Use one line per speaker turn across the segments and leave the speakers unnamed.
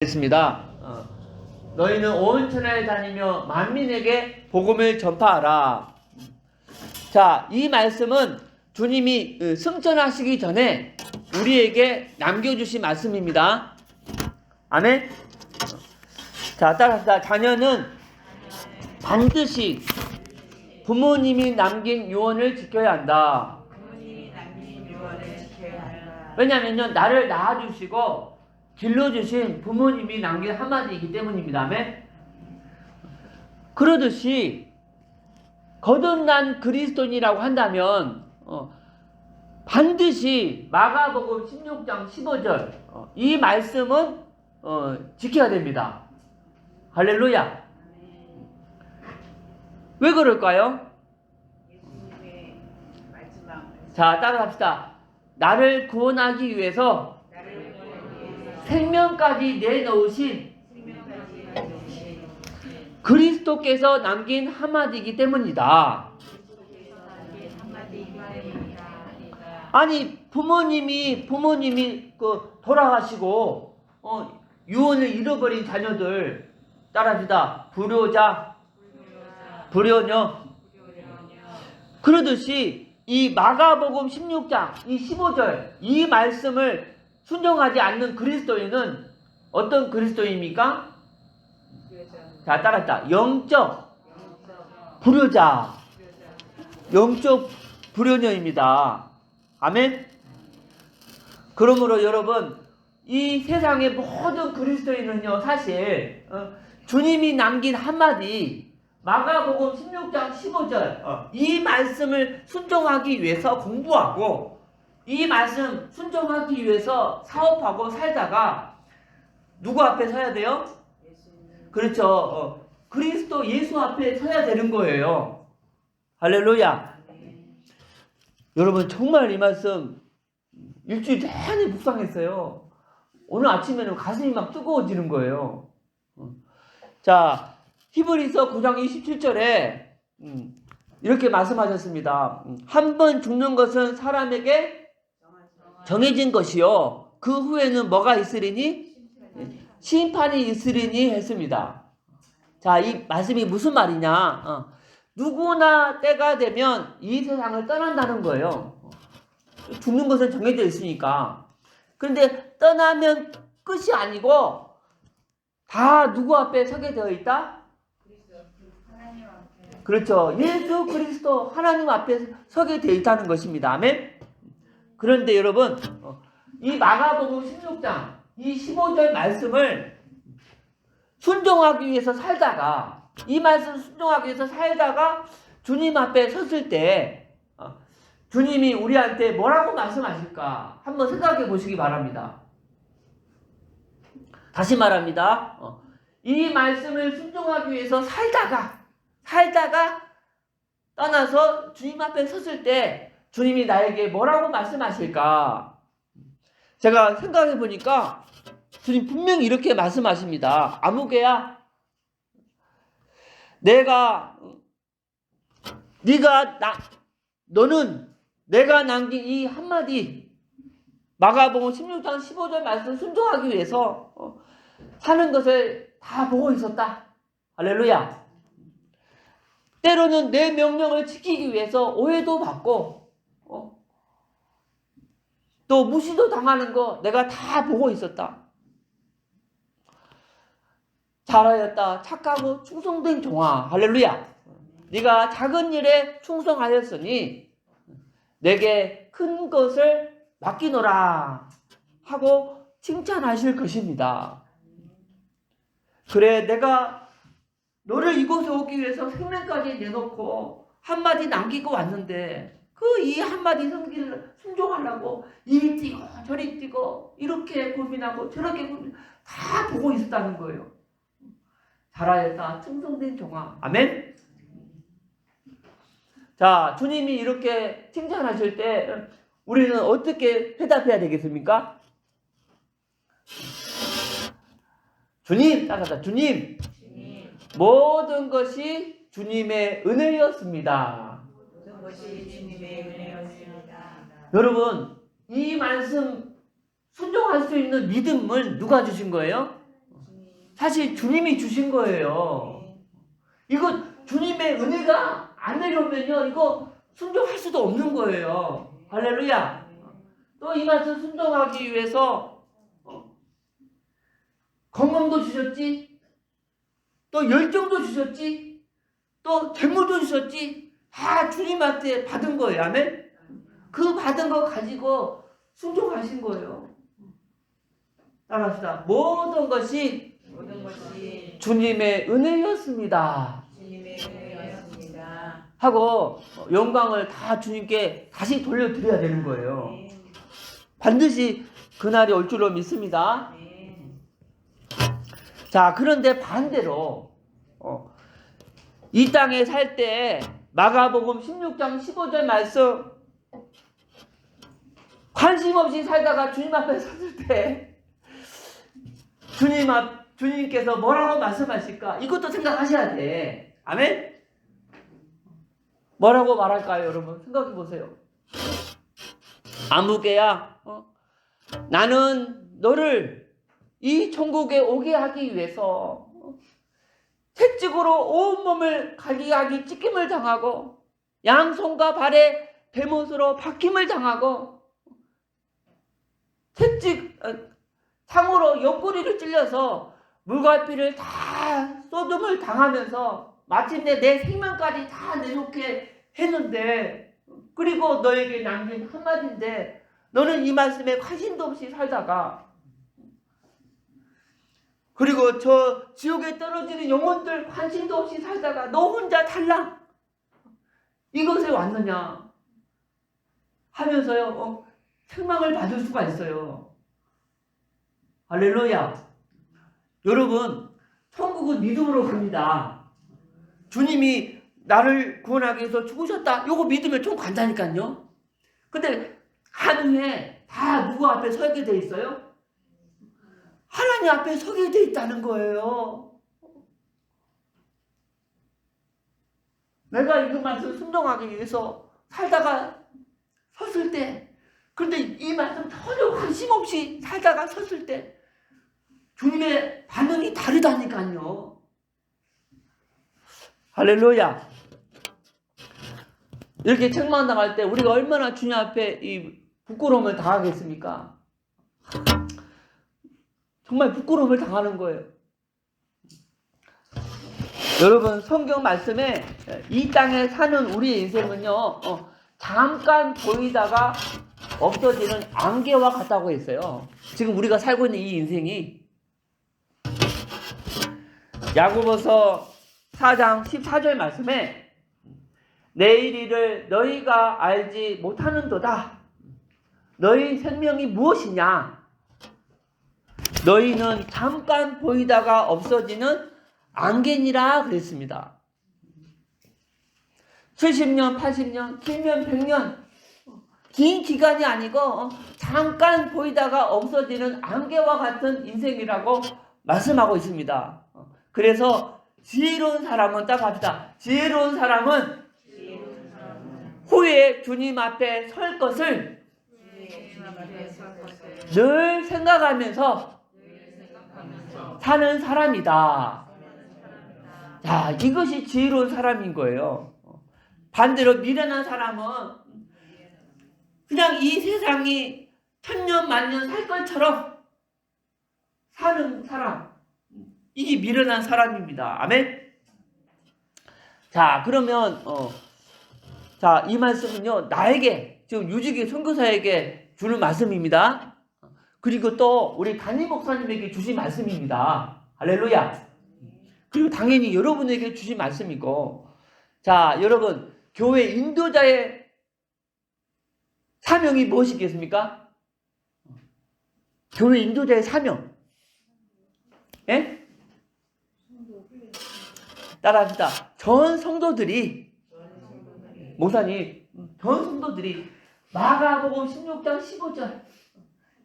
있습니다. 너희는 온 천하에 다니며 만민에게 복음을 전파하라. 자, 이 말씀은 주님이 승천하시기 전에 우리에게 남겨주신 말씀입니다. 아멘. 자, 따라서 자녀는 반드시 부모님이 남긴 유언을 지켜야 한다. 왜냐면요, 나를 낳아주시고 길러주신 부모님이 남긴 한마디이기 때문입니다. 아멘. 그러듯이 거듭난 그리스도인이라고 한다면 반드시 마가복음 16장 15절 이 말씀은 지켜야 됩니다. 할렐루야. 왜 그럴까요? 자, 따라합시다. 나를 구원하기 위해서 생명까지 내놓으신 그리스도께서 남긴 한마디이기 때문이다. 아니, 부모님이 돌아가시고 유언을 잃어버린 자녀들 따라합시다. 불효자, 불효녀. 그러듯이 이 마가복음 16장 이 15절 이 말씀을 순종하지 않는 그리스도인은 어떤 그리스도인입니까? 자, 따라합시다. 영적 불효자, 영적 불효녀입니다. 아멘. 그러므로 여러분, 이 세상의 모든 그리스도인은요, 사실 주님이 남긴 한마디 마가복음 16장 15절 이 말씀을 순종하기 위해서 공부하고 이 말씀 순종하기 위해서 사업하고 살다가 누구 앞에 서야 돼요? 그렇죠. 그리스도 예수 앞에 서야 되는 거예요. 할렐루야. 여러분, 정말 이 말씀 일주일 내내 묵상했어요. 오늘 아침에는 가슴이 막 뜨거워지는 거예요. 자, 히브리서 9장 27절에 이렇게 말씀하셨습니다. 한 번 죽는 것은 사람에게 정해진 것이요 그 후에는 뭐가 있으리니? 심판이 있으리니 했습니다. 자, 이 말씀이 무슨 말이냐? 누구나 때가 되면 이 세상을 떠난다는 거예요. 죽는 것은 정해져 있으니까. 그런데 떠나면 끝이 아니고 다 누구 앞에 서게 되어 있다? 그렇죠. 예수 그리스도 하나님 앞에 서게 되어 있다는 것입니다. 아멘. 그런데 여러분, 이 마가복음 16장 이 15절 말씀을 순종하기 위해서 살다가 이 말씀 순종하기 위해서 살다가 주님 앞에 섰을 때 주님이 우리한테 뭐라고 말씀하실까 한번 생각해 보시기 바랍니다. 다시 말합니다. 이 말씀을 순종하기 위해서 살다가 떠나서 주님 앞에 섰을 때 주님이 나에게 뭐라고 말씀하실까? 제가 생각해 보니까 주님 분명히 이렇게 말씀하십니다. 아무개야, 너는 내가 남긴 이 한마디 마가복음 16장 15절 말씀 순종하기 위해서 사는 것을 다 보고 있었다. 할렐루야. 때로는 내 명령을 지키기 위해서 오해도 받고 또 무시도 당하는 거 내가 다 보고 있었다. 잘하였다. 착하고 충성된 종아. 할렐루야. 네가 작은 일에 충성하였으니 내게 큰 것을 맡기노라 하고 칭찬하실 것입니다. 그래, 내가 너를 이곳에 오기 위해서 생명까지 내놓고 한마디 남기고 왔는데 그 이 한마디 순종하려고 이리 뛰고 저리 뛰고 이렇게 고민하고 저렇게 다 보고 있었다는 거예요. 잘하였다. 충성된 종아. 아멘. 자, 주님이 이렇게 칭찬하실 때 우리는 어떻게 대답해야 되겠습니까? 주님, 따라하자. 주님, 모든 것이 주님의 은혜였습니다.
모든 것이 주님의 은혜였습니다.
여러분, 이 말씀 순종할 수 있는 믿음을 누가 주신 거예요? 사실 주님이 주신 거예요. 이거 주님의 은혜가 안 내려오면요, 이거 순종할 수도 없는 거예요. 할렐루야. 또 이 말씀 순종하기 위해서 건강도 주셨지, 또 열정도 주셨지, 또 재물도 주셨지. 다 주님한테 받은 거예요. 아멘. 그 받은 거 가지고 순종하신 거예요. 따라합시다. 모든 것이 주님의 은혜였습니다.
주님의 은혜였습니다.
하고 영광을 다 주님께 다시 돌려드려야 되는 거예요. 반드시 그날이 올 줄로 믿습니다. 자, 그런데 반대로 이 땅에 살 때 마가복음 16장 15절 말씀, 관심 없이 살다가 주님 앞에 섰을 때 주님께서 뭐라고 말씀하실까? 이것도 생각하셔야 돼. 아멘? 뭐라고 말할까요, 여러분? 생각해 보세요. 아무개야, 나는 너를 이 천국에 오게 하기 위해서 채찍으로 온몸을 갈기갈기 찢김을 당하고 양손과 발에 베못으로 박힘을 당하고 창으로 옆구리를 찔려서 물과 피를 다 쏟음을 당하면서 마침내 내 생명까지 다 내놓게 했는데, 그리고 너에게 남긴 한마디인데 너는 이 말씀에 관심도 없이 살다가, 그리고 저 지옥에 떨어지는 영혼들 관심도 없이 살다가 너 혼자 탈락, 이것에 왔느냐 하면서요, 책망을 받을 수가 있어요. 할렐루야. 여러분, 천국은 믿음으로 갑니다. 주님이 나를 구원하기 위해서 죽으셨다, 요거 믿으면 좀 간다니까요. 근데 하늘에 다 누구 앞에 서게 돼 있어요? 하나님 앞에 서게 돼 있다는 거예요. 내가 이 말씀 순종하기 위해서 살다가 섰을 때, 그런데 이 말씀 전혀 관심 없이 살다가 섰을 때 주님의 반응이 다르다니까요. 할렐루야. 이렇게 책망당할 때 우리가 얼마나 주님 앞에 이 부끄러움을 당하겠습니까? 정말 부끄러움을 당하는 거예요. 여러분, 성경 말씀에 이 땅에 사는 우리의 인생은요, 잠깐 보이다가 없어지는 안개와 같다고 했어요. 지금 우리가 살고 있는 이 인생이 야고보서 4장 14절 말씀에 내일 일을 너희가 알지 못하는도다. 너희 생명이 무엇이냐? 너희는 잠깐 보이다가 없어지는 안개니라 그랬습니다. 70년, 80년, 길면 100년, 긴 기간이 아니고 잠깐 보이다가 없어지는 안개와 같은 인생이라고 말씀하고 있습니다. 그래서 지혜로운 사람은, 딱 합시다. 지혜로운 사람은 후에 주님 앞에 설 것을 늘 생각하면서 사는 사람이다. 자, 이것이 지혜로운 사람인 거예요. 반대로 미련한 사람은 그냥 이 세상이 천년 만년 살 것처럼 사는 사람, 이게 미련한 사람입니다. 아멘. 자, 그러면 자, 이 말씀은요, 나에게, 지금 유지기 선교사에게 주는 말씀입니다. 그리고 또 우리 담임 목사님에게 주신 말씀입니다. 할렐루야. 그리고 당연히 여러분에게 주신 말씀이고, 자, 여러분, 교회 인도자의 사명이 무엇이겠습니까? 교회 인도자의 사명. 예? 따라합시다. 전 성도들이, 목사님, 전 성도들이 마가복음 16장 15절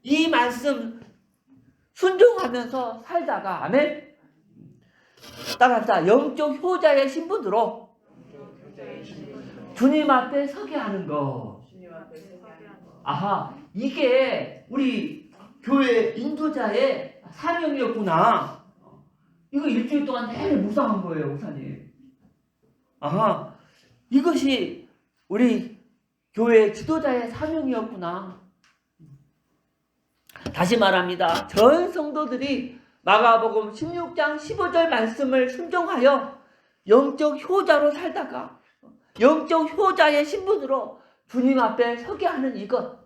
이 말씀 순종하면서 살다가, 아멘? 따라합시다. 영적 효자의 신분으로 주님 앞에 서게 하는 거. 아하, 이게 우리 교회 인도자의 사명이었구나. 이거 일주일 동안 내내 묵상한 거예요, 목사님. 아하, 이것이 우리 교회 지도자의 사명이었구나. 다시 말합니다. 전 성도들이 마가복음 16장 15절 말씀을 순종하여 영적 효자로 살다가 영적 효자의 신분으로 주님 앞에 서게 하는 이것.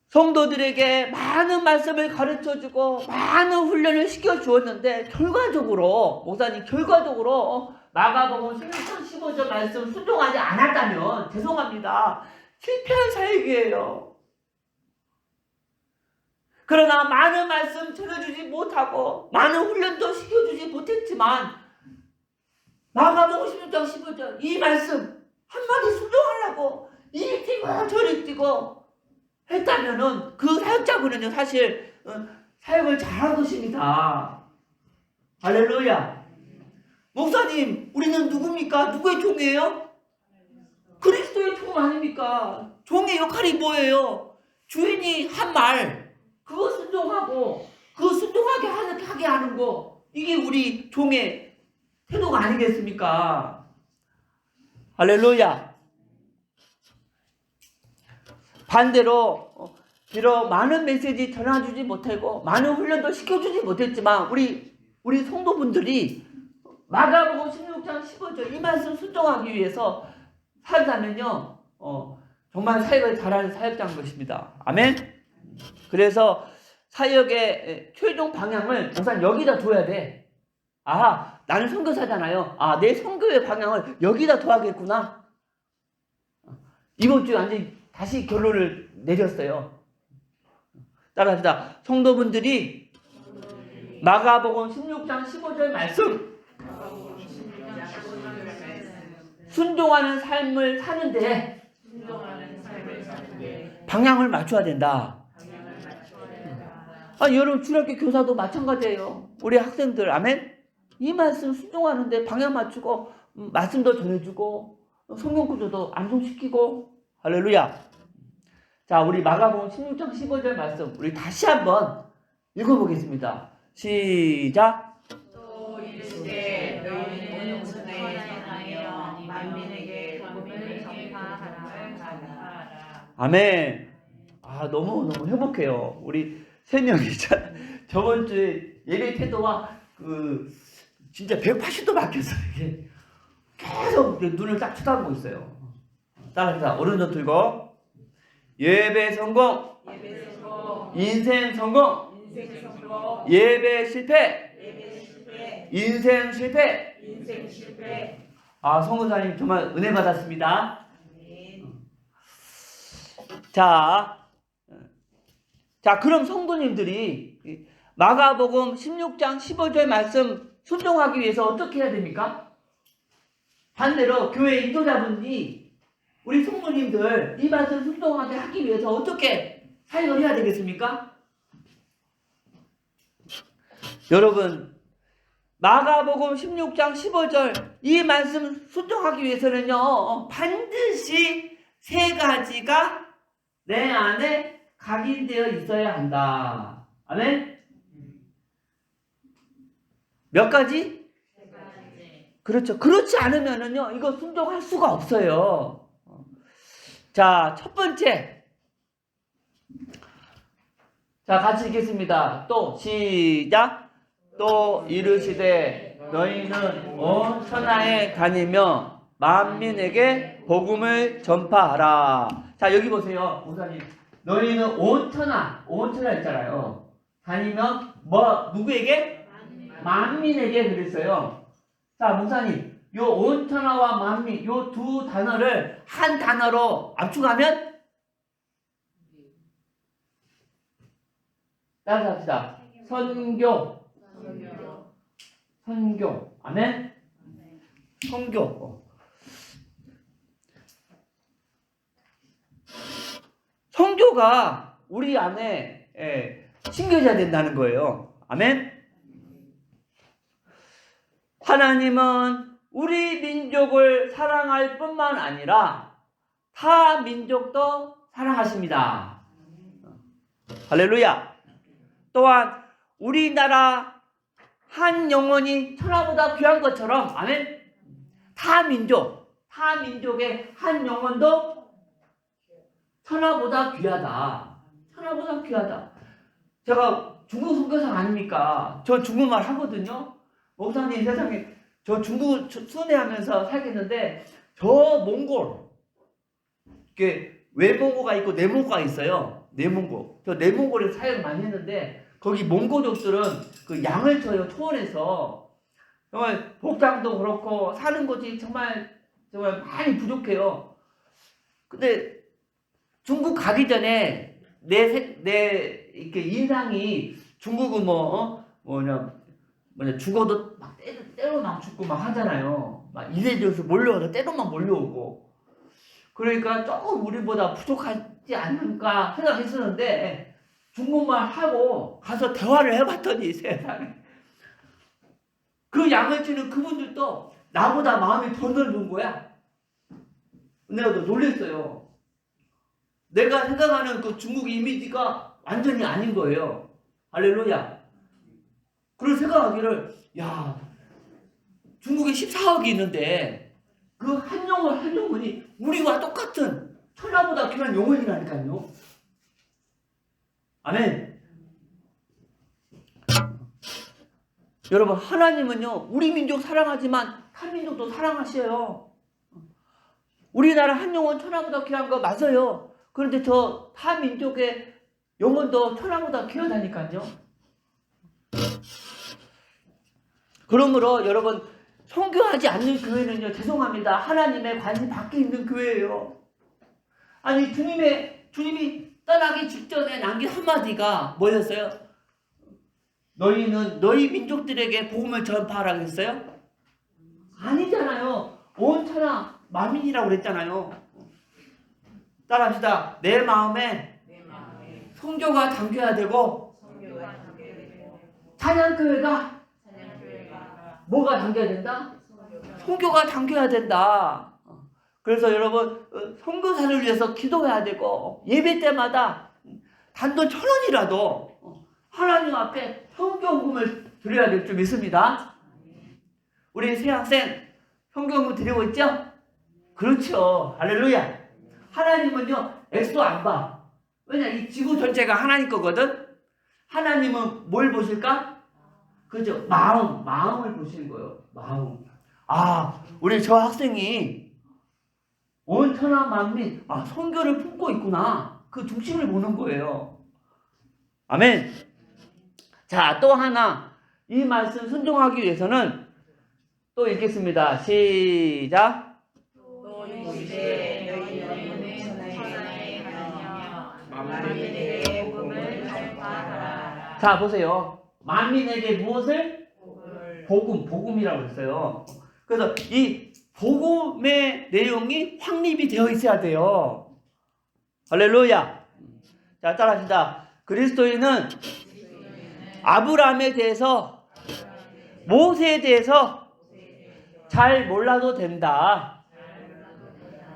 성도들에게 많은 말씀을 가르쳐주고 많은 훈련을 시켜주었는데 결과적으로 목사님 결과적으로 마가복음 16장 15절 말씀 순종하지 않았다면 죄송합니다. 실패한 사역이에요. 그러나 많은 말씀 들어주지 못하고 많은 훈련도 시켜주지 못했지만 마가복음 16장 15절 이 말씀 한마디 순종하려고 이리 뛰고 저리 뛰고 했다면은 그 사역자분은요 사실 사역을 잘한 것입니다. 할렐루야. 목사님 우리는 누굽니까? 누구의 종이에요? 그리스도의 종 아닙니까? 종의 역할이 뭐예요? 주인이 한 말 그거 순종하고 그거 순종하게 하게 하는 거 이게 우리 종의 태도가 아니겠습니까? 할렐루야. 반대로 비록 많은 메시지 전해주지 못하고 많은 훈련도 시켜주지 못했지만 우리 성도분들이 마가복음 16장 15절 이 말씀 순종하기 위해서 살다면요 정말 사역을 잘하는 사역자인 것입니다. 아멘. 그래서 사역의 최종 방향을 우선 여기다 둬야 돼. 아 나는 선교사잖아요. 아 내 선교의 방향을 여기다 둬야겠구나. 이번 주에 완전히 다시 결론을 내렸어요. 따라합시다. 성도분들이 마가복음 16장 15절 말씀 순종하는 삶을 사는데 방향을 맞춰야 된다. 여러분 주일학교 교사도 마찬가지예요. 우리 학생들 아멘. 이 말씀 순종하는데 방향 맞추고 말씀도 전해주고 성경 구조도 암송시키고 할렐루야. 자, 우리 마가복음 16장 15절 말씀 우리 다시 한번 읽어보겠습니다. 시작.
또 이르시되 너희는 온천에 향하여 만민에게 복음을 전파하라.
아멘. 너무 행복해요. 우리 세 명이 저번 주에 예배 태도와 진짜 180도 바뀌었어요. 이게 계속 눈을 딱 쳐다보고 있어요. 따라합시다. 오른손 들고 예배 성공, 인생 성공, 예배 실패, 인생 실패. 성도사님 정말 은혜 받았습니다. 자, 그럼 성도님들이 마가복음 16장 15절 말씀 순종하기 위해서 어떻게 해야 됩니까? 반대로 교회 인도자분이 우리 성도님들 이 말씀 순종하게 하기 위해서 어떻게 사역을 해야 되겠습니까? 여러분 마가복음 16장 15절 이 말씀 순종하기 위해서는요 반드시 세 가지가 내 안에 각인되어 있어야 한다. 아멘? 몇 가지? 그렇죠. 그렇지 않으면은요 이거 순종할 수가 없어요. 자, 첫 번째. 자, 같이 읽겠습니다. 또 시작. 또 이르시되 너희는 온 천하에 다니며 만민에게 복음을 전파하라. 자, 여기 보세요. 목사님. 너희는 온 천하 있잖아요. 다니면 누구에게? 만민에게 그랬어요. 자, 목사님. 요 온천하와 만민 요 두 단어를 한 단어로 압축하면 따라서 합시다. 선교. 아멘. 선교. 선교가 우리 안에 심겨져야 된다는 거예요. 아멘. 하나님은 우리 민족을 사랑할 뿐만 아니라 타 민족도 사랑하십니다. 할렐루야. 또한 우리나라 한 영혼이 천하보다 귀한 것처럼, 아멘. 타 민족의 한 영혼도 천하보다 귀하다. 천하보다 귀하다. 제가 중국 선교사 아닙니까? 저 중국말 하거든요. 목사님 세상에 저 중국 순회하면서 살겠는데 저 몽골 이게 외몽고가 있고 내몽고가 있어요. 내몽고. 저 내몽골에서 사역을 많이 했는데 거기 몽고족들은 그 양을 쳐요. 초원에서 정말 복장도 그렇고 사는 곳이 정말 많이 부족해요. 근데 중국 가기 전에 내 이렇게 인상이 중국은 뭐냐 죽어도 막 때로 막 죽고 막 하잖아요. 막 이래저래서 몰려와서 때로 막 몰려오고. 그러니까 조금 우리보다 부족하지 않을까 생각했었는데 중국말 하고 가서 대화를 해봤더니 세상에 그 양을 치는 그분들도 나보다 마음이 더 넓은 거야. 내가 또 놀랬어요. 내가 생각하는 그 중국 이미지가 완전히 아닌 거예요. 할렐루야. 그런 생각하기를, 야, 중국에 14억이 있는데 그 한 영혼이 우리와 똑같은 천하보다 귀한 영혼이라니까요. 아멘. 여러분, 하나님은요 우리 민족 사랑하지만 타 민족도 사랑하셔요. 우리나라 한 영혼 천하보다 귀한 거 맞아요. 그런데 저 타 민족의 영혼도 천하보다 귀하다니까요. 그러므로 여러분, 선교하지 않는 교회는요, 죄송합니다, 하나님의 관심 밖에 있는 교회예요. 아니 주님이 떠나기 직전에 남긴 한마디가 뭐였어요? 너희는 너희 민족들에게 복음을 전파하라 그랬어요? 아니잖아요. 온 천하 만민이라고 그랬잖아요. 따라합시다. 내 마음에 선교가 담겨야 되고 찬양교회가 뭐가 담겨야 된다? 선교가 담겨야 된다. 그래서 여러분, 선교사를 위해서 기도해야 되고 예배 때마다 단돈 1,000원이라도 하나님 앞에 선교금을 드려야 될 줄 믿습니다. 우리 새학생 선교금 드리고 있죠? 그렇죠. 할렐루야. 하나님은요 액수 안 봐. 왜냐, 이 지구 전체가 하나님 거거든. 하나님은 뭘 보실까? 그죠? 마음을 보시는 거예요. 마음. 아, 우리 저 학생이 온 천하 만민, 선교를 품고 있구나. 그 중심을 보는 거예요. 아멘. 자, 또 하나 이 말씀 순종하기 위해서는 또 읽겠습니다. 시작.
또 이제 너희 영혼은 천하에 가며 만민에게 복음을 전파하라.
자, 보세요. 만민에게 무엇을? 복음이라고 했어요. 그래서 이 복음의 내용이 확립이 되어 있어야 돼요. 할렐루야. 자, 따라합시다. 그리스도인은 아브라함에 대해서, 모세에 대해서 잘 몰라도 된다.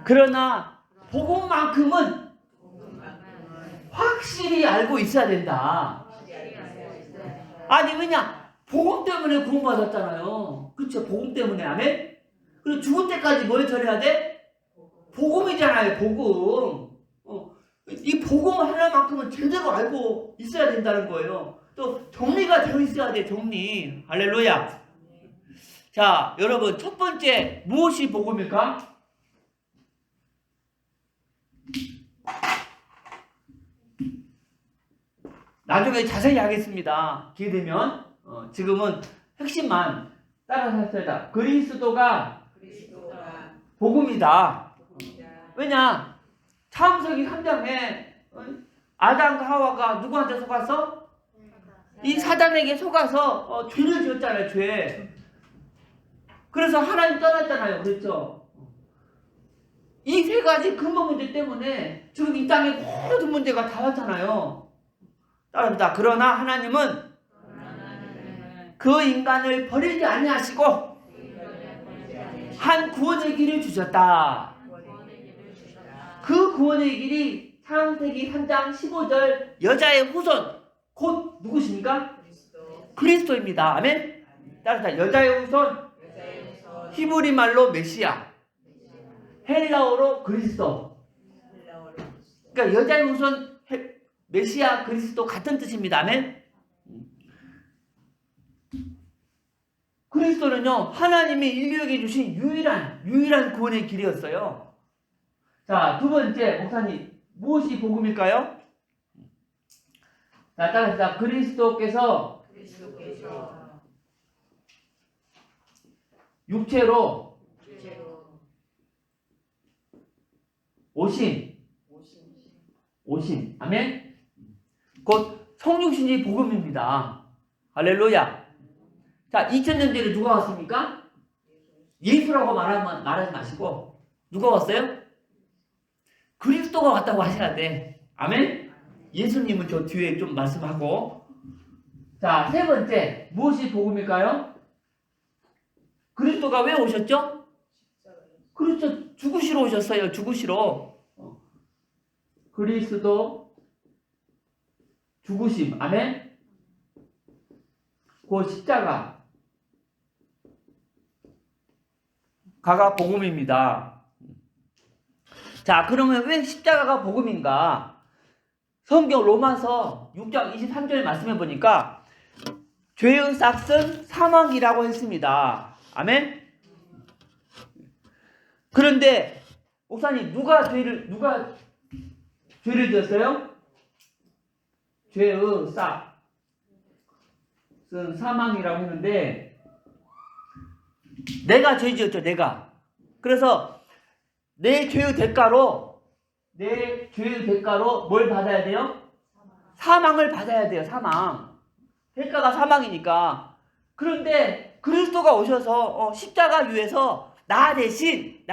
그러나 복음만큼은 확실히 알고 있어야 된다. 아니, 왜냐? 복음 때문에 구원받았잖아요. 그렇죠? 복음 때문에. 아멘? 그리고 죽을 때까지 뭘 전해야 돼? 복음이잖아요. 복음. 이 복음 하나만큼은 제대로 알고 있어야 된다는 거예요. 또 정리가 되어 있어야 돼. 정리. 할렐루야. 자, 여러분, 첫 번째 무엇이 복음일까? 나중에 자세히 하겠습니다. 기회되면. 지금은 핵심만 따라서 하셔야. 그리스도가 복음이다. 왜냐? 창세기 3장에 아담과 하와가 누구한테 속았어? 이 사단에게 속아서 죄를 지었잖아요. 죄. 그래서 하나님 떠났잖아요. 그렇죠? 이 세 가지 근본 문제 때문에 지금 이 땅에 모든 문제가 다 왔잖아요. 따라합니다. 그러나 하나님은 그 인간을 버리지 아니하시고 한 구원의 길을 주셨다. 그 구원의 길이 창세기 3장 15절 여자의 후손 곧 누구십니까? 그리스도입니다. 아멘. 따라서 여자의 후손 히브리 말로 메시아, 헬라어로 그리스도. 그러니까 여자의 후손 메시아 그리스도 같은 뜻입니다. 아멘. 그리스도는요 하나님이 인류에게 주신 유일한 구원의 길이었어요. 자, 두 번째 목사님 무엇이 복음일까요? 자, 따라합시다. 그리스도께서 육체로 오심. 아멘. 곧 성육신이 복음입니다. 할렐루야. 자, 2000년 전에 누가 왔습니까? 예수라고 말하지 마시고 누가 왔어요? 그리스도가 왔다고 하셔야 돼. 아멘. 예수님은 저 뒤에 좀 말씀하고. 자, 세 번째 무엇이 복음일까요? 그리스도가 왜 오셨죠? 그렇죠. 죽으시러 오셨어요. 죽으시러. 그리스도 죽으심. 아멘. 그 십자가 가가 복음입니다. 자, 그러면 왜 십자가가 복음인가? 성경 로마서 6장 23절 말씀해 보니까 죄의 삭은 사망이라고 했습니다. 아멘. 그런데 목사님 누가 죄를 지었어요? 죄의 삭은 사망이라고 했는데 내가 죄 지었죠. 내가. 그래서 내 죄의 대가로 뭘 받아야 돼요? 사망을 받아야 돼요. 사망. 대가가 사망이니까. 그런데 그리스도가 오셔서 십자가 위에서 나 대신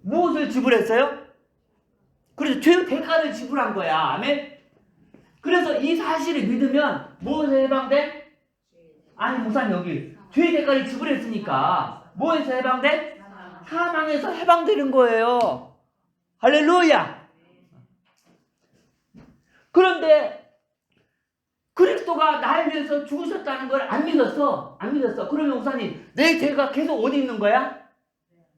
무엇을 지불했어요? 그래서 죄의 대가를 지불한 거야. 아멘. 그래서 이 사실을 믿으면 무엇에서 해방돼? 아니 목사님 여기 죄의 대가를 지불했으니까 뭐에서 해방돼? 사망에서 해방되는 거예요. 할렐루야. 그런데 그리스도가 나를 위해서 죽으셨다는 걸 안 믿었어. 그러면 목사님 내 죄가 계속 어디 있는 거야?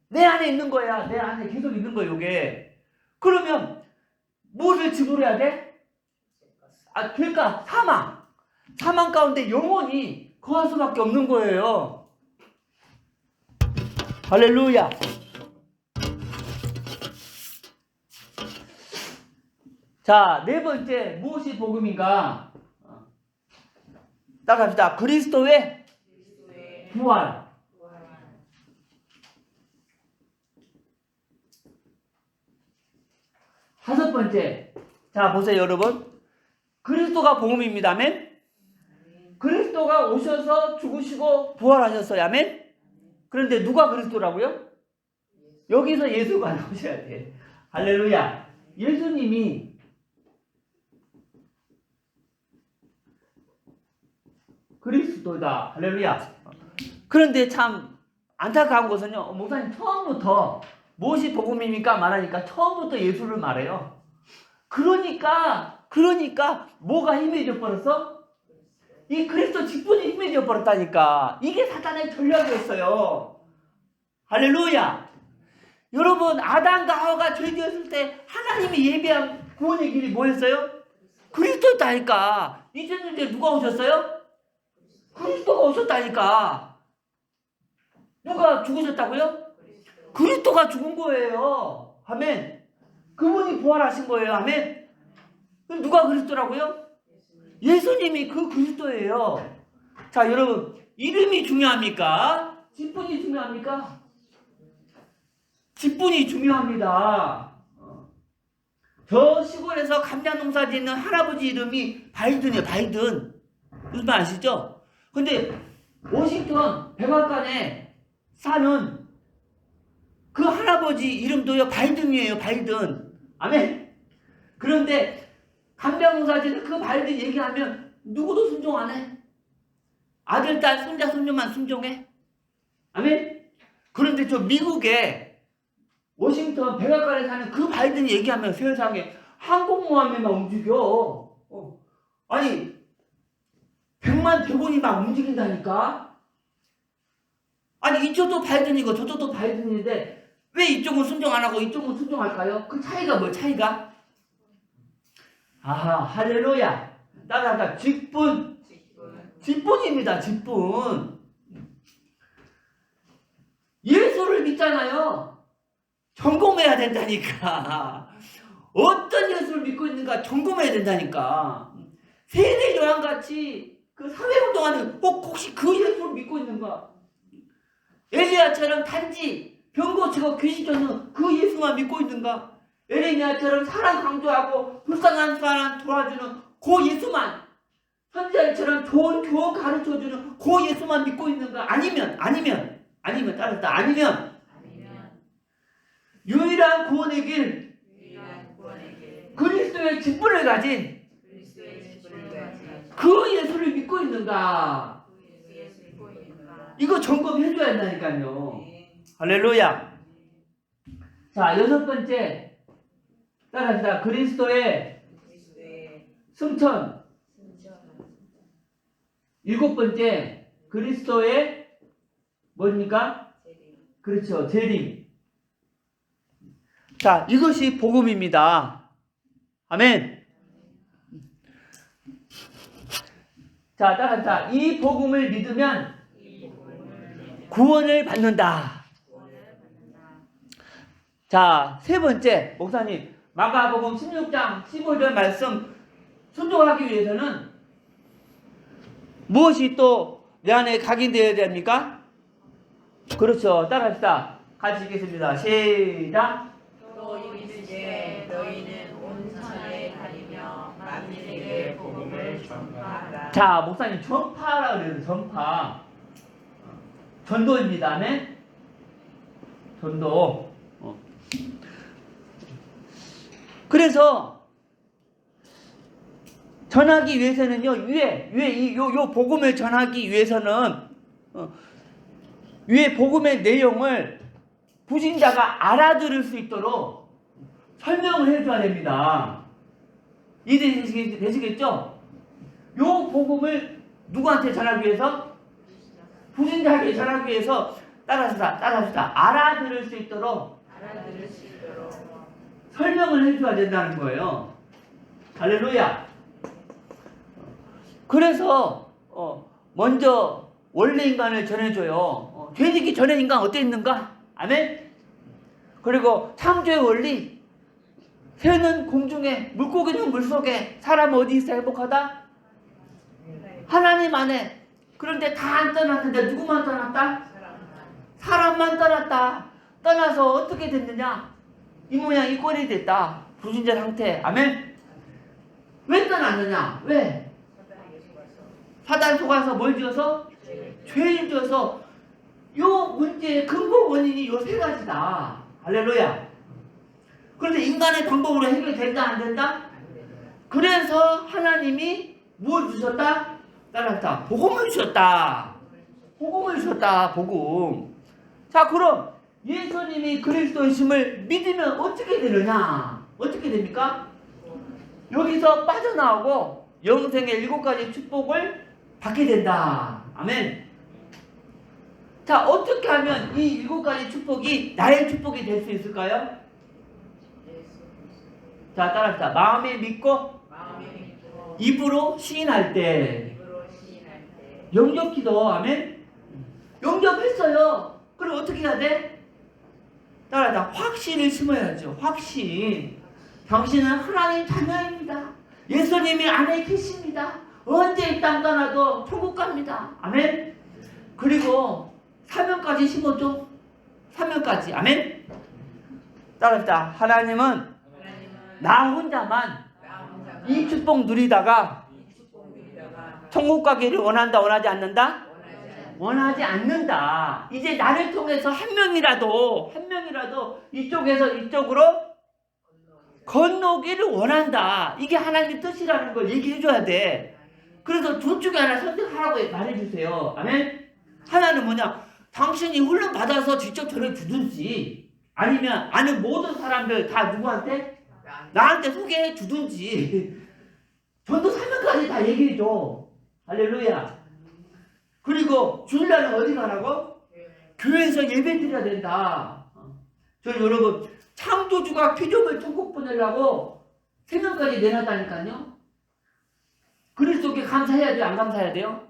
내 안에 있는 거야. 내 안에 계속 있는 거야 이게. 그러면 무엇을 지불해야 돼? 죄가 사망 가운데 영원히 거할 수밖에 없는 거예요. 할렐루야. 자, 네 번째 무엇이 복음인가? 따라합시다. 그리스도의 부활. 다섯 번째. 자, 보세요, 여러분. 그리스도가 복음입니다. 아멘. 그리스도가 오셔서 죽으시고 부활하셨어요. 아멘. 그런데 누가 그리스도라고요? 여기서 예수가 나오셔야 돼. 할렐루야. 예수님이 그리스도다. 할렐루야. 그런데 참 안타까운 것은요. 목사님 처음부터 무엇이 복음입니까? 말하니까 처음부터 예수를 말해요. 그러니까 뭐가 희미해져 버렸어? 이 그리스도 직분이 희미해져 버렸다니까. 이게 사탄의 전략이었어요. 할렐루야. 여러분 아담과 하와가 죄 지었을 때 하나님이 예비한 구원의 길이 뭐였어요? 그리스도였다니까. 이제는 누가 오셨어요? 그리스도가 오셨다니까. 누가 죽으셨다고요? 그리스도가 죽은 거예요. 아멘. 그분이 부활하신 거예요. 아멘. 누가 그리스도라고요? 예수님이 그 그리스도예요. 자, 여러분 이름이 중요합니까? 직분이 중요합니까? 직분이 중요합니다. 저 시골에서 감자 농사 짓는 할아버지 이름이 바이든이에요. 바이든. 무슨 말 아시죠? 근데 워싱턴 백악관에 사는 그 할아버지 이름도요 바이든이에요. 바이든. 아멘. 그런데 감자 농사 짓는 그 바이든 얘기하면 누구도 순종 안 해. 아들, 딸, 손자, 손녀만 순종해. 아멘. 그런데 저 미국에 워싱턴 백악관에 사는 그 바이든이 얘기하면 세상에 항공모함이 막 움직여. 아니 100만 100원이 막 움직인다니까. 아니 이쪽도 바이든이고 저쪽도 바이든인데 왜 이쪽은 순종 안 하고 이쪽은 순종할까요? 그 차이가 뭐 차이가? 아하 할렐루야. 따라가 직분입니다. 직분. 예수를 믿잖아요. 점검해야 된다니까. 어떤 예수를 믿고 있는가 점검해야 된다니까. 세례 요한같이 그 사회운동하는 혹시 그 예수를 믿고 있는가? 엘리야처럼 단지 병 고치고 귀신 쫓는 그 예수만 믿고 있는가? 에레미야처럼 사랑 강조하고 불쌍한 사람 도와주는 그 예수만, 선지자처럼 좋은 교훈 가르쳐주는 그 예수만 믿고 있는가? 아니면 따라서 아니면 유일한 구원의 길 그리스도의 직분을 가진 그 예수를 믿고 있는가? 이거 점검해줘야 한다니까요. 할렐루야. 자, 6번째 따라합시다. 그리스도의 승천. 7번째 그리스도의 뭡니까? 그렇죠. 재림. 자, 이것이 복음입니다. 아멘. 자, 따라합시다. 이 복음을 믿으면 구원을 받는다. 자, 3번째 목사님 마가복음 16장 15절 말씀 순종하기 위해서는 무엇이 또 내 안에 각인되어야 됩니까? 그렇죠. 따라합시다. 같이 읽겠습니다. 시작.
또 이르시되 너희는 온 천하에 다니며 만민에게 복음을 전파하라.
자, 목사님 전파라 그래요. 전파. 전도입니다. 아멘. 전도. 그래서 전하기 위해서는요, 요 복음을 전하기 위해서는 위에 복음의 내용을 부신자가 알아들을 수 있도록 설명을 해줘야 됩니다. 이해되시겠죠? 요 복음을 누구한테 전하기 위해서? 부신자에게 전하기 위해서 따라합시다. 알아들을 수 있도록 설명을 해줘야 된다는 거예요. 할렐루야. 그래서 먼저 원래 인간을 전해줘요. 죄짓기 전에 인간 어때 있는가? 아멘. 그리고 창조의 원리. 새는 공중에, 물고기는 물속에, 사람은 어디 있어 행복하다? 하나님 안에. 그런데 다 안 떠났는데 누구만 떠났다? 사람만 떠났다. 떠나서 어떻게 됐느냐? 이 모양 이 꼴이 됐다. 불신자 상태. 아멘. 왜 떠났느냐? 왜? 사단 속아서 뭘 지어서? 죄를 지어서. 요 문제의 근본 원인이 요 3가지다. 할렐루야. 그런데 인간의 방법으로 해결된다 안 된다? 그래서 하나님이 뭘 주셨다? 따라했다. 복음을 주셨다. 복음을 주셨다. 복음. 자, 그럼 예수님이 그리스도이심을 믿으면 어떻게 되느냐? 어떻게 됩니까? 여기서 빠져나오고 영생의 7가지 축복을 받게 된다. 아멘. 자, 어떻게 하면 이 7가지 축복이 나의 축복이 될 수 있을까요? 자, 따라합시다. 마음에 믿고 입으로 시인할 때. 영접기도. 아멘. 영접했어요. 그럼 어떻게 해야 돼? 따라합시다. 확신을 심어야죠. 확신. 당신은 하나님 자녀입니다. 예수님이 안에 계십니다. 언제 이 땅 떠나도 천국 갑니다. 아멘. 그리고 사명까지 심어줘. 사명까지. 아멘. 따라합시다. 하나님은 나 혼자만 이 축복 누리다가 천국 가기를 원한다, 원하지 않는다? 원하지 않는다. 이제 나를 통해서 한 명이라도 이쪽에서 이쪽으로 건너기를 원한다. 이게 하나님의 뜻이라는 걸 얘기해줘야 돼. 그래서 둘 중에 하나 선택하라고 말해주세요. 아멘? 하나는 뭐냐? 당신이 훈련 받아서 직접 전해주든지, 아니면 아는 모든 사람들 다 누구한테? 나한테 소개해 주든지 전도 사명까지 다 얘기해 줘. 할렐루야. 그리고 주일날은 어디 가라고? 교회에서 예배 드려야 된다. 저 여러분 창조주가 피조물 천국 보내려고 생명까지 내놨다니까요. 그리스도께 감사해야 돼요? 안 감사해야 돼요?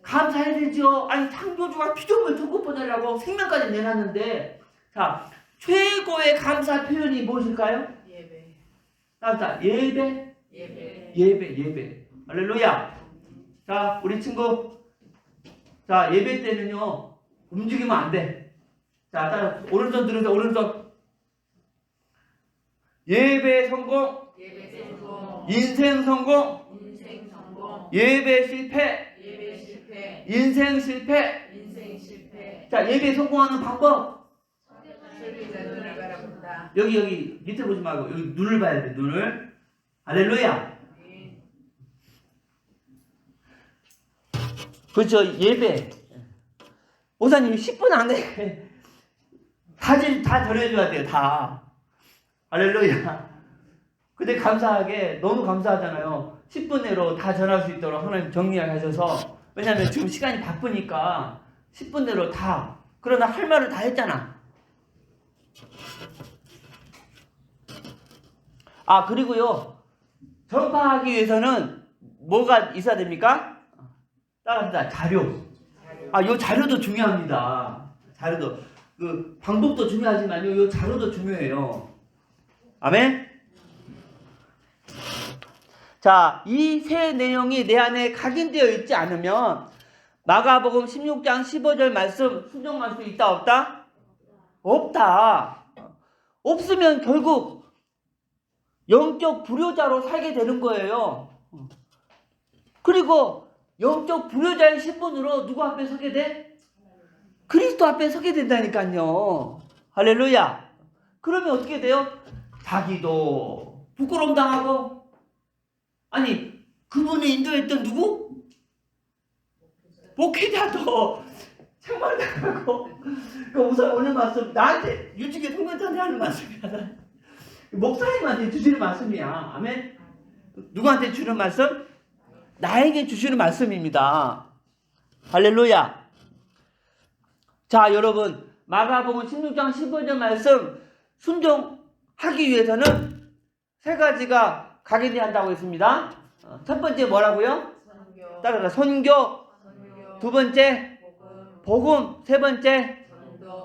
감사해야 되죠. 아니 창조주가 피조물 천국 보내려고 생명까지 내놨는데, 자 최고의 감사 표현이 무엇일까요?
예배.
자 예배.
예배.
예배. 할렐루야. 자 우리 친구, 자 예배 때는요 움직이면 안 돼. 자 따라 오른손 들으세요. 오른손. 예배 성공.
예배 성공.
인생 성공.
인생 성공.
예배 실패.
예배 실패.
인생 실패.
인생 실패.
자 예배 성공하는 방법.
설교자 눈을 바라본다.
여기 밑에 보지 말고 여기 눈을 봐야 돼. 눈을. 할렐루야. 그렇죠. 예배. 목사님 10분 안에 다 전해줘야 돼요. 다. 할렐루야. 근데 감사하게 너무 감사하잖아요. 10분 내로 다 전할 수 있도록 하나님 정리하셔서. 왜냐하면 지금 시간이 바쁘니까 10분 내로 다. 그러나 할 말을 다 했잖아. 아 그리고요 전파하기 위해서는 뭐가 있어야 됩니까? 따라합니다. 자료. 요 자료도 중요합니다. 자료도 그 방법도 중요하지만요 요 자료도 중요해요. 아멘. 자, 이 세 내용이 내 안에 각인되어 있지 않으면 마가복음 16장 15절 말씀 순종할 수 있다 없다? 없다. 없으면 결국 영적 불효자로 살게 되는 거예요. 그리고 영적 불효자의 신분으로 누구 앞에 서게 돼? 그리스도 앞에 서게 된다니까요. 할렐루야. 그러면 어떻게 돼요? 자기도 부끄러움 당하고, 아니 그분을 인도했던 누구? 목회자도 책망당하고. 우선 오늘 말씀 나한테 유직의 성도한테 하는 말씀이야. 목사님한테 주시는 말씀이야. 아멘. 누구한테 주는 말씀? 나에게 주시는 말씀입니다. 할렐루야. 자 여러분 마가복음 16장 15절 말씀 순종하기 위해서는 세 가지가 각인해야 한다고 했습니다. 첫 번째 뭐라고요?
선교.
따라서 선교. 두 번째 복음. 세 번째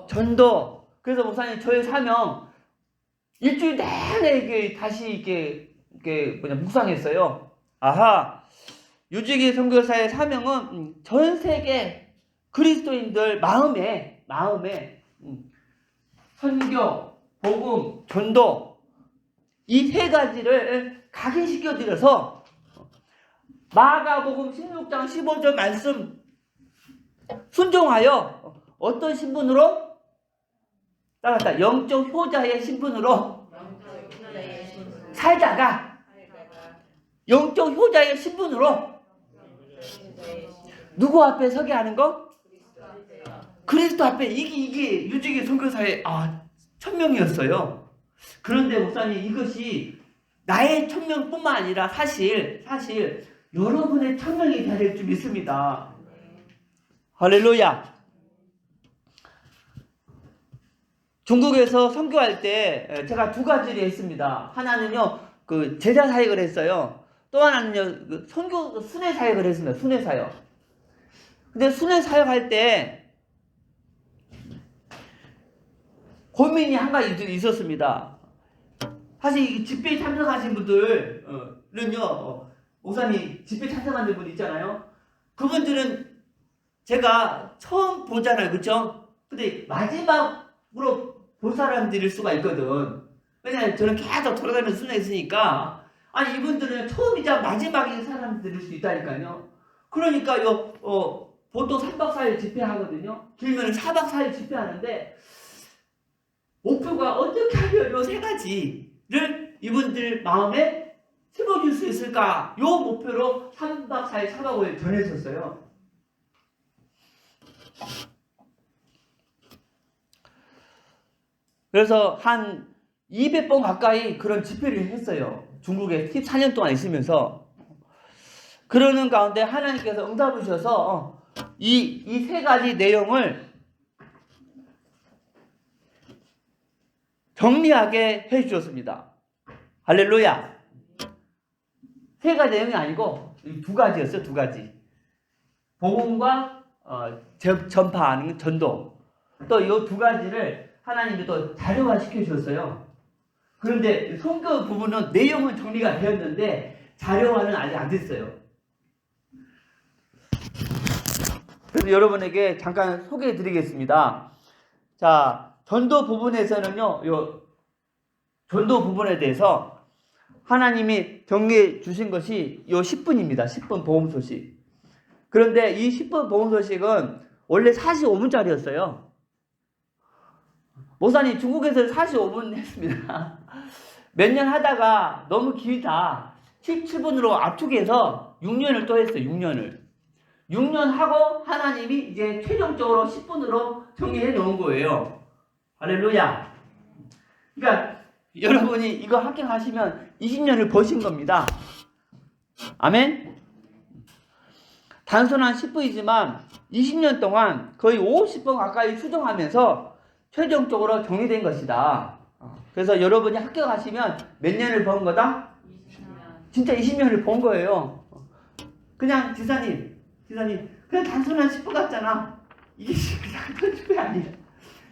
전도. 그래서 목사님 저의 사명 일주일 내내 이게 다시 이게 묵상했어요. 아하, 유지기 선교사의 사명은 전 세계 그리스도인들 마음에 선교, 복음, 전도 이 세 가지를 각인시켜 드려서 마가복음 16장 15절 말씀 순종하여 어떤 신분으로? 따라서 영적 효자의 신분으로 살다가 영적 효자의 신분으로 누구 앞에 서게 하는 거? 그리스도 앞에. 이게 유지기 선교사의 천명이었어요. 그런데 목사님 이것이 나의 천명뿐만 아니라 사실 여러분의 천명이 되어야 될 줄 믿습니다. 할렐루야. 중국에서 선교할 때 제가 두 가지를 했습니다. 하나는요 그 제자 사역을 했어요. 또 하나는요 그 선교 순회 사역을 했습니다. 순회 사역. 근데 순회 사역할 때 고민이 한 가지 있었습니다. 사실 이 집회에 참석하신 분들은요 목사님 집회 참석하는 분 있잖아요. 그분들은 제가 처음 보잖아요. 그쵸? 근데 마지막으로 볼 사람들일 수가 있거든. 왜냐면 저는 계속 돌아다니면서 순회 했으니까. 아니 이분들은 처음이자 마지막인 사람들일 수 있다니까요. 그러니까요 보통 3박 4일 집회하거든요. 길면 4박 4일 집회하는데 목표가 어떻게 하면 요 세 가지를 이분들 마음에 심어줄 수 있을까? 요 목표로 3박 4일 4박 5일 전했었어요. 그래서 한 200번 가까이 그런 집회를 했어요. 중국에 14년 동안 있으면서. 그러는 가운데 하나님께서 응답을 주셔서 이 세 가지 내용을 정리하게 해주셨습니다. 할렐루야. 세 가지 내용이 아니고 두 가지였어요. 두 가지. 복음과 전파하는 전도. 또 이 두 가지를 하나님이 또 자료화 시켜주셨어요. 그런데 성경 부분은 내용은 정리가 되었는데 자료화는 아직 안 됐어요. 그래서 여러분에게 잠깐 소개해 드리겠습니다. 자, 전도 부분에서는요, 전도 부분에 대해서 하나님이 정리해 주신 것이 요 10분입니다. 10분 복음 소식. 그런데 이 10분 복음 소식은 원래 45분짜리였어요. 목사님, 중국에서 45분 했습니다. 몇 년 하다가 너무 길다. 17분으로 압축해서 6년을 또 했어요. 6년을. 6년 하고 하나님이 이제 최종적으로 10분으로 정리해 놓은 거예요. 할렐루야. 그러니까 여러분이 이거 합격하시면 20년을 버신 겁니다. 아멘. 단순한 10분이지만 20년 동안 거의 50번 가까이 수정하면서 최종적으로 정리된 것이다. 그래서 여러분이 합격하시면 몇 년을 번 거다?
20년.
진짜 20년을 번 거예요. 그냥 지사님 그냥 단순한 10분 같잖아. 이게 단순한 10분이 아니라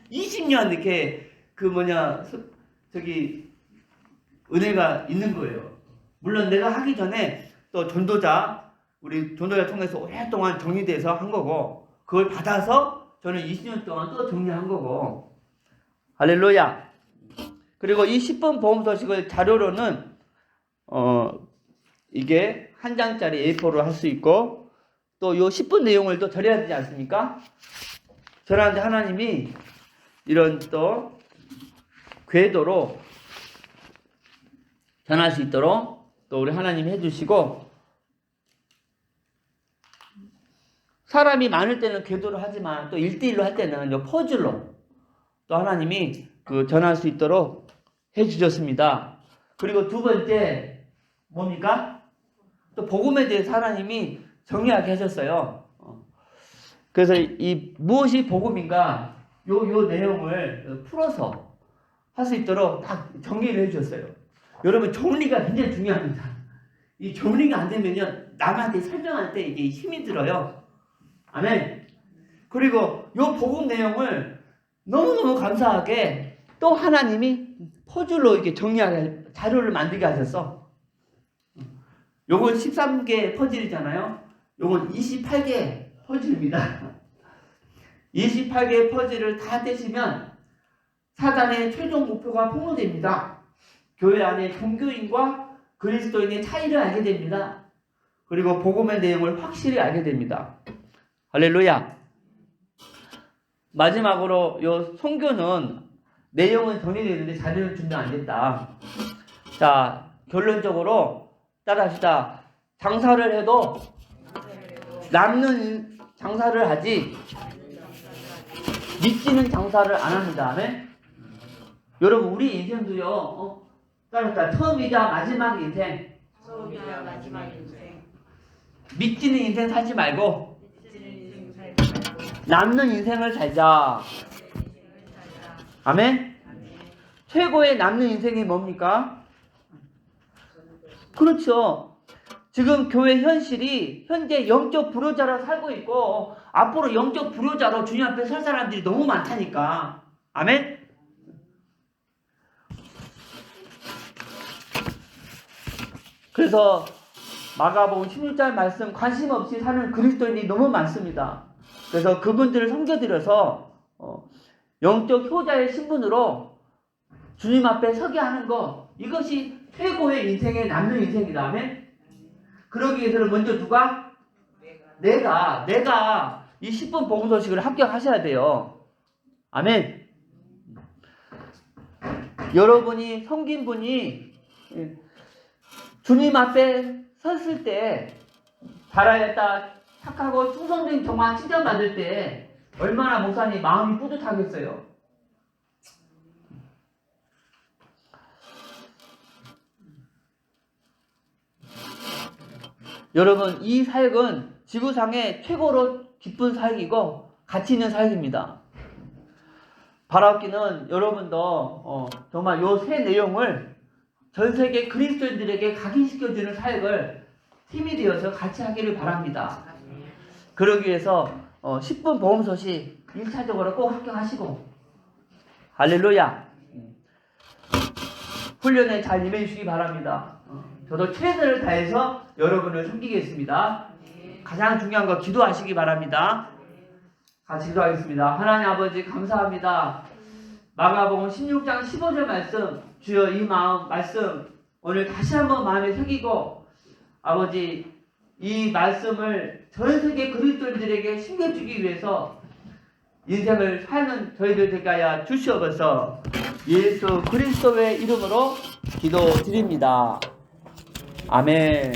20년 이렇게 은혜가 있는 거예요. 물론 내가 하기 전에 또 우리 전도자 통해서 오랫동안 정리돼서 한 거고, 그걸 받아서 저는 20년 동안 또 정리한 거고. 할렐루야. 그리고 이 10분 복음 소식을 자료로는 이게 한 장짜리 A4로 할 수 있고, 또 요 10분 내용을 또 전해야 되지 않습니까? 저한테 하나님이 이런 또 궤도로 전할 수 있도록 또 우리 하나님이 해주시고, 사람이 많을 때는 궤도로 하지만 또 1대1로 할 때는 요 퍼즐로 또 하나님이 전할 수 있도록 해주셨습니다. 그리고 두 번째 뭡니까? 또 복음에 대해서 하나님이 정리하게 하셨어요. 그래서 이 무엇이 복음인가 요 내용을 풀어서 할 수 있도록 딱 정리를 해주셨어요. 여러분, 정리가 굉장히 중요합니다. 이 정리가 안 되면요, 남한테 설명할 때 이게 힘이 들어요. 아멘. 그리고 요 복음 내용을 너무너무 감사하게 또 하나님이 퍼즐로 이렇게 정리하게 자료를 만들게 하셨어. 요건 13개 퍼즐이잖아요. 요건 28개 퍼즐입니다. 28개의 퍼즐을 다 떼시면 사단의 최종 목표가 폭로됩니다. 교회 안에 종교인과 그리스도인의 차이를 알게 됩니다. 그리고 복음의 내용을 확실히 알게 됩니다. 할렐루야. 마지막으로 요 성교는 내용은 정리되어 있는데 자료는 준비 안 됐다. 자, 결론적으로 따라합시다. 장사를 해도 남는 장사를 하지 믿기는 장사를 안 합니다. 아멘. 여러분, 우리 인생도요, 따라합시다. 처음이자 마지막 인생.
처음이자 마지막 인생.
믿기는 인생 살지 말고
믿지는 인생 살지 말고
남는 인생을 살자. 아멘. 최고의 남는 인생이 뭡니까? 그렇죠. 지금 교회 현실이 현재 영적 불효자로 살고 있고, 앞으로 영적 불효자로 주님 앞에 설 사람들이 너무 많다니까. 아멘. 그래서 마가복음 16장 말씀 관심 없이 사는 그리스도인이 너무 많습니다. 그래서 그분들을 섬겨드려서 영적 효자의 신분으로 주님 앞에 서게 하는 것, 이것이 최고의 인생에 남는 인생이다. 아멘. 그러기 위해서는 먼저 누가? 내가 이 10분 복음 소식을 합격하셔야 돼요. 아멘. 여러분이 섬긴 분이 주님 앞에 섰을 때, 잘하였다, 착하고 충성된 정말 칭찬받을 때 얼마나 목사님 마음이 뿌듯하겠어요. 여러분 이 사역은 지구상의 최고로 기쁜 사역이고 가치 있는 사역입니다. 바라옵기는 여러분도 정말 요 세 내용을 전 세계 그리스도인들에게 각인시켜주는 사역을 팀이 되어서 같이 하기를 바랍니다. 그러기 위해서 10분 보험소식 1차적으로 꼭 합격하시고 할렐루야 훈련에 잘 임해주시기 바랍니다. 저도 최선을 다해서 여러분을 섬기겠습니다. 가장 중요한 거 기도하시기 바랍니다. 같이 기도하겠습니다. 하나님 아버지 감사합니다. 마가복음 16장 15절 말씀 주여 이 마음 말씀 오늘 다시 한번 마음에 새기고 아버지 이 말씀을 전 세계 그리스도인들에게 심겨주기 위해서 인생을 사는 저희들 되게 하여 주시옵소서. 예수 그리스도의 이름으로 기도드립니다. 아멘.